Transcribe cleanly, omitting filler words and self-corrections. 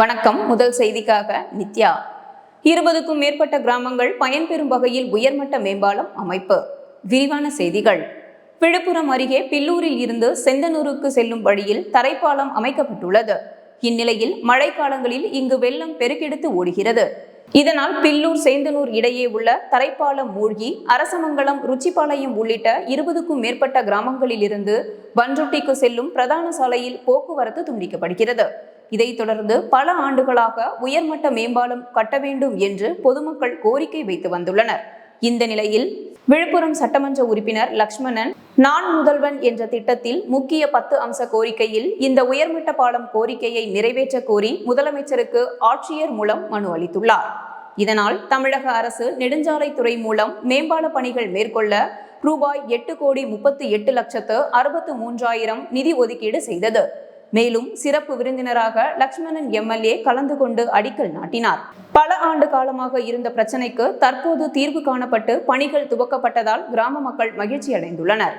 வணக்கம். முதல் செய்திக்காக நித்யா. 20க்கும் மேற்பட்ட கிராமங்கள் பயன்பெறும் வகையில் உயர்மட்ட மேம்பாலம் அமைப்பு. விரிவான செய்திகள். விழுப்புரம் அருகே பில்லூரில் இருந்து செந்தனூருக்கு செல்லும் வழியில் தரைப்பாலம் அமைக்கப்பட்டுள்ளது. இந்நிலையில் மழைக்காலங்களில் இங்கு வெள்ளம் பெருக்கெடுத்து ஓடுகிறது. இதனால் பில்லூர் சேந்தனூர் இடையே உள்ள தரைப்பாலம் மூழ்கி அரசமங்கலம், ருச்சிபாளையம் உள்ளிட்ட 20க்கும் மேற்பட்ட கிராமங்களில் இருந்து பன்ருட்டிக்கு செல்லும் பிரதான சாலையில் போக்குவரத்து துண்டிக்கப்படுகிறது. இதைத் தொடர்ந்து பல ஆண்டுகளாக உயர்மட்ட மேம்பாலம் கட்ட வேண்டும் என்று பொதுமக்கள் கோரிக்கை வைத்து வந்துள்ளனர். இந்த நிலையில் விழுப்புரம் சட்டமன்ற உறுப்பினர் லக்ஷ்மணன் நான் முதல்வன் என்ற திட்டத்தில் முக்கிய 10 அம்ச கோரிக்கையில் இந்த உயர்மட்ட பாலம் கோரிக்கையை நிறைவேற்ற கோரி முதலமைச்சருக்கு ஆட்சியர் மூலம் மனு அளித்துள்ளார். இதனால் தமிழக அரசு நெடுஞ்சாலைத்துறை மூலம் மேம்பால பணிகள் மேற்கொள்ள ரூபாய் 8,38,63,000 நிதி ஒதுக்கீடு செய்தது. மேலும் சிறப்பு விருந்தினராக லக்ஷ்மணன் எம்எல்ஏ கலந்து கொண்டு அடிக்கல் நாட்டினார். பல ஆண்டு காலமாக இருந்த பிரச்சனைக்கு தற்போது தீர்வு காணப்பட்டு பணிகள் துவக்கப்பட்டதால் கிராம மக்கள் மகிழ்ச்சி அடைந்துள்ளனர்.